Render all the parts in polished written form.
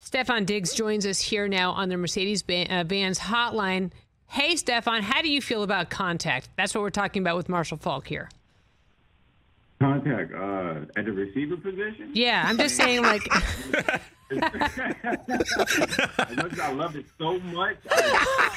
Stefon Diggs joins us here now on the Mercedes-Benz hotline. Hey, Stefon, how do you feel about contact? That's what we're talking about with Marshall Faulk here. Contact at the receiver position? Yeah, I'm just saying, like... As much as I love it so much,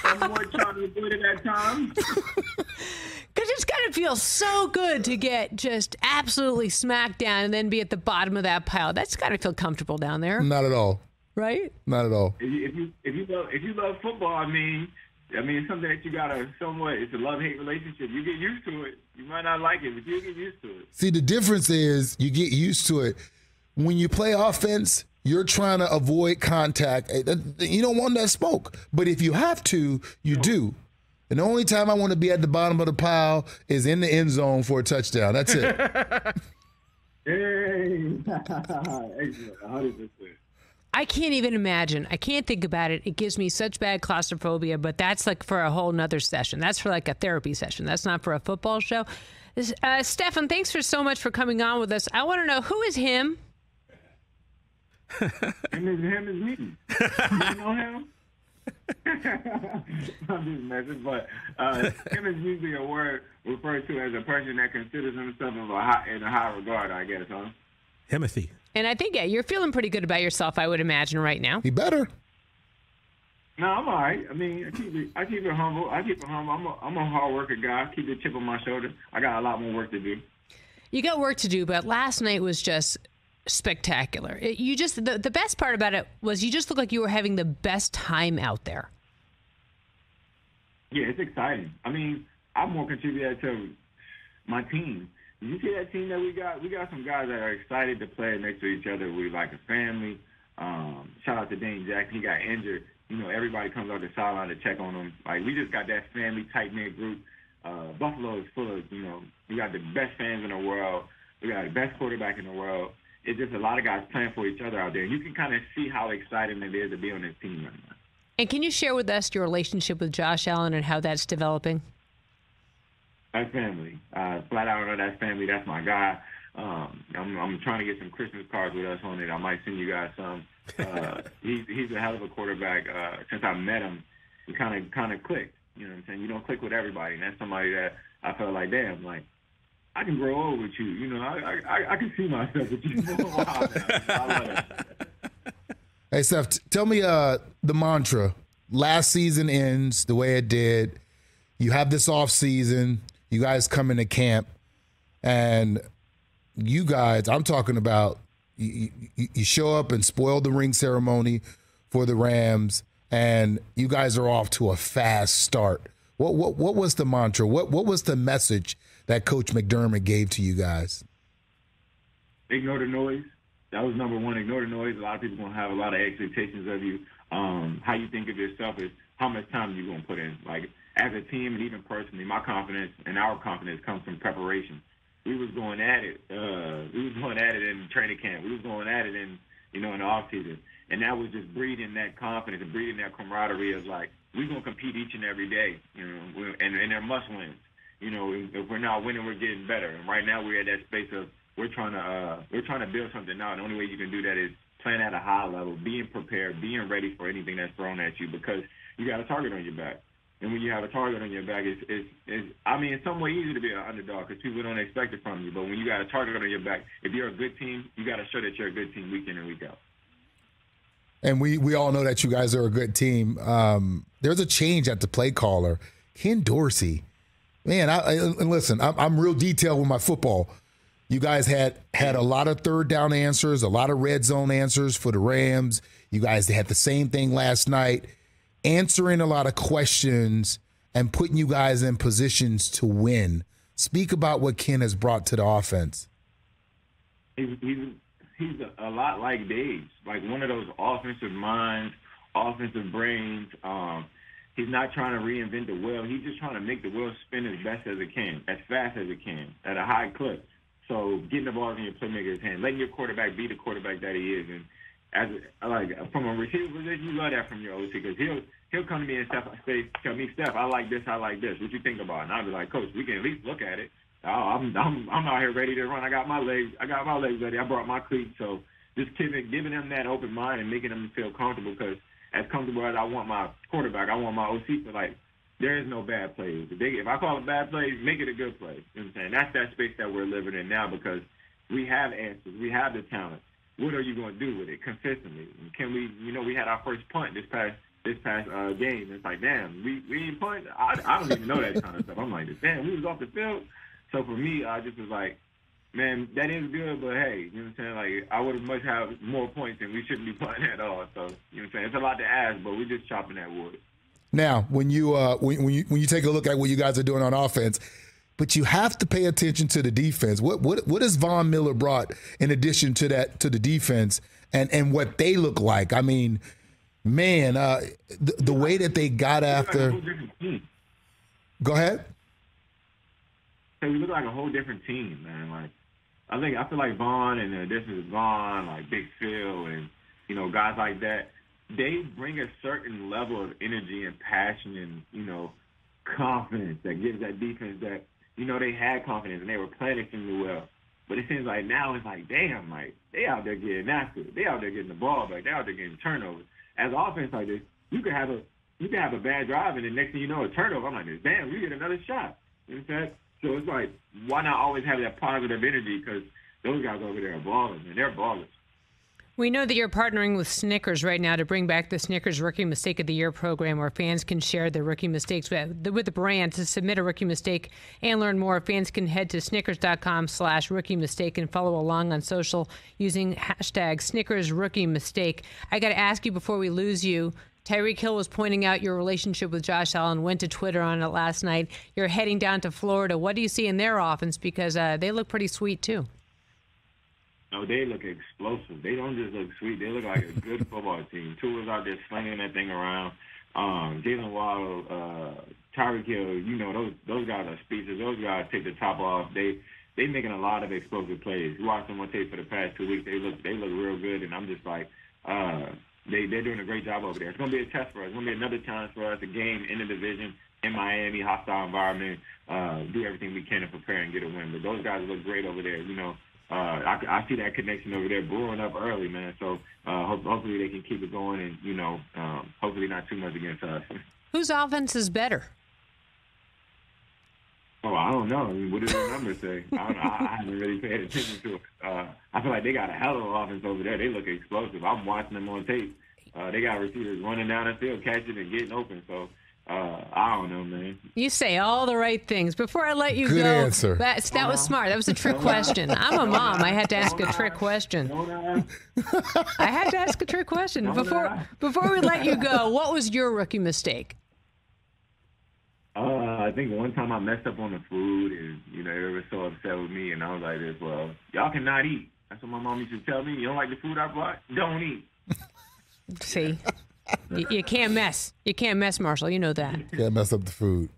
I'm somewhat trying to avoid it at times. Because it's got to feel so good to get just absolutely smacked down and then be at the bottom of that pile. That's got to feel comfortable down there. Not at all. Right? Not at all. If you love football, I mean, it's something that you gotta somewhat. It's a love-hate relationship. You get used to it. You might not like it, but you get used to it. See, the difference is you get used to it. When you play offense, you're trying to avoid contact. You don't want that smoke, but if you have to, you do. And the only time I want to be at the bottom of the pile is in the end zone for a touchdown. That's it. Hey, 100%. I can't even imagine. I can't think about it. It gives me such bad claustrophobia, but that's like for a whole nother session. That's for like a therapy session. That's not for a football show. Stefon, thanks for so much for coming on with us. I want to know, who is him? Him is me. You know him? I'm just messing, but him is usually a word referred to as a person that considers himself in a high regard, I guess, huh? Himothy. And I think, you're feeling pretty good about yourself, I would imagine, right now. He better. No, I'm all right. I mean, I keep it humble. I'm a hard working guy. I keep the chip on my shoulder. I got a lot more work to do. You got work to do, but last night was just spectacular. The best part about it was you just looked like you were having the best time out there. Yeah, it's exciting. I mean, I'm more contributed to my team. Did you see that team that we got? We got some guys that are excited to play next to each other. We like a family. Shout out to Dane Jackson. He got injured. Everybody comes out the sideline to check on him. Like, we just got that family, tight-knit group. Buffalo is full of, we got the best fans in the world. We got the best quarterback in the world. It's just a lot of guys playing for each other out there. You can kind of see how exciting it is to be on this team right now. And can you share with us your relationship with Josh Allen and how that's developing? That's family. Flat out, that's family. That's my guy. I'm trying to get some Christmas cards with us on it. I might send you guys some. He's a hell of a quarterback. Since I met him, we kind of clicked. You know what I'm saying? You don't click with everybody, and that's somebody that I felt like, damn, like, I can grow old with you. I can see myself with you for a while now. I love it. Hey, Steph, tell me the mantra. Last season ends the way it did. You have this off season. You guys come into camp, and you guys, I'm talking about, you show up and spoil the ring ceremony for the Rams, and you guys are off to a fast start. What was the mantra? What was the message that Coach McDermott gave to you guys? Ignore the noise. That was number one. Ignore the noise. A lot of people going to have a lot of expectations of you. How you think of yourself is how much time you're going to put in. Like, as a team and even personally, my confidence and our confidence comes from preparation. We was going at it. We was going at it in training camp. We was going at it in the off season, and that was just breeding that confidence and breeding that camaraderie of like, we're gonna compete each and every day, and they're must wins. If we're not winning, we're getting better. And right now we're at that space of we're trying to build something out. The only way you can do that is playing at a high level, being prepared, being ready for anything that's thrown at you, because you got a target on your back. And when you have a target on your back, it's some way easy to be an underdog because people don't expect it from you. But when you got a target on your back, if you're a good team, you got to show that you're a good team week in and week out. And we all know that you guys are a good team. There's a change at the play caller. Ken Dorsey. Man, listen, I'm real detailed with my football. You guys had a lot of third down answers, a lot of red zone answers for the Rams. You guys had the same thing last night. Answering a lot of questions and putting you guys in positions to win. Speak about what Ken has brought to the offense. He's a lot like Diggs, like one of those offensive minds, offensive brains. He's not trying to reinvent the wheel. He's just trying to make the wheel spin as best as it can, as fast as it can, at a high clip. So getting the ball in your playmaker's hand, letting your quarterback be the quarterback that he is, and from a receiver position, you love that from your OC because he'll come to me and tell me, Steph, I like this. What you think about it? And I'll be like, Coach, we can at least look at it. I'm out here ready to run. I got my legs ready. I brought my cleats. So just giving them that open mind and making them feel comfortable, because as comfortable as I want my quarterback, I want my OC to, like, there is no bad plays. If I call a bad play, make it a good play. You know what I'm saying? That's that space that we're living in now, because we have answers. We have the talent. What are you going to do with it consistently? And can we, we had our first punt this past game. It's like, damn, we ain't punt. I don't even know that kind of stuff. I'm like, damn, we was off the field. So for me, I just was like, man, that is good, but hey, you know what I'm saying? Like, I would have much have more points, and we shouldn't be punting at all. So, you know what I'm saying? It's a lot to ask, but we're just chopping that wood. Now, when you take a look at what you guys are doing on offense, but you have to pay attention to the defense. What has Von Miller brought in addition to that, to the defense and what they look like? I mean, man, the way that they got after. Go ahead. So we look like a whole different team, man. Like, I feel like Vaughn, and the addition of Vaughn, like Big Phil, and guys like that, they bring a certain level of energy and passion and confidence that gives that defense that they had confidence and they were playing extremely well. But it seems like now it's like, damn, like they out there getting after it. They out there getting the ball back. They out there getting turnovers. As an offense like this, you could have a bad drive, and the next thing you know, a turnover. I'm like, damn, we get another shot. You know what I'm saying? So it's like, why not always have that positive energy? Because those guys over there are ballers, and they're ballers. We know that you're partnering with Snickers right now to bring back the Snickers Rookie Mistake of the Year program, where fans can share their rookie mistakes with the brand. To submit a rookie mistake and learn more, fans can head to snickers.com/rookie mistake and follow along on social using hashtag Snickers Rookie Mistake. I got to ask you before we lose you, Tyreek Hill was pointing out your relationship with Josh Allen, went to Twitter on it last night. You're heading down to Florida. What do you see in their offense? Because they look pretty sweet, too. No, they look explosive. They don't just look sweet. They look like a good football team. Tua's out there slinging that thing around. Jalen Waddle, Tyreek Hill, those guys are speedsters. Those guys take the top off. They making a lot of explosive plays. You watch them on tape for the past 2 weeks. They look real good, and I'm just like, they're doing a great job over there. It's going to be a test for us. It's going to be another challenge for us, a game in the division, in Miami, hostile environment, do everything we can to prepare and get a win. But those guys look great over there, I see that connection over there brewing up early, man. So hopefully they can keep it going, and hopefully not too much against us. Whose offense is better? Oh, I don't know. I mean, what do the numbers say? I haven't really paid attention to it. I feel like they got a hell of an offense over there. They look explosive. I'm watching them on tape. They got receivers running down the field, catching and getting open. So. I don't know, man. You say all the right things. Before I let you Good go, answer. That was smart. That was a trick question. I'm a mom. I had to ask a trick question. I had to ask a trick question. Before we let you go, what was your rookie mistake? I think one time I messed up on the food, and they were so upset with me, and I was like, "This, well, y'all cannot eat." That's what my mom used to tell me. You don't like the food I brought? Don't eat. See. You can't mess. You can't mess, Marshall. You know that. Can't mess up the food.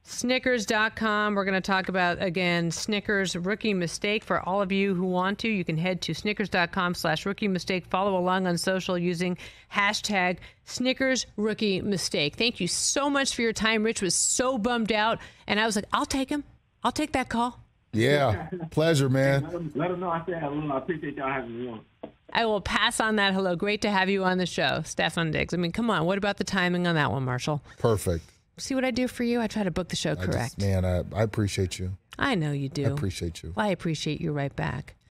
Snickers.com. We're going to talk about, again, Snickers Rookie Mistake. For all of you who want to, you can head to snickers.com/rookie mistake. Follow along on social using hashtag Snickers Rookie Mistake. Thank you so much for your time. Rich was so bummed out, and I was like, I'll take him. I'll take that call. Yeah. Pleasure, man. Let him know I said hello. I appreciate y'all having me on. I will pass on that hello. Great to have you on the show, Stefon Diggs. I mean, come on. What about the timing on that one, Marshall? Perfect. See what I do for you? I try to book the show correct. I appreciate you. I know you do. I appreciate you. Well, I appreciate you right back.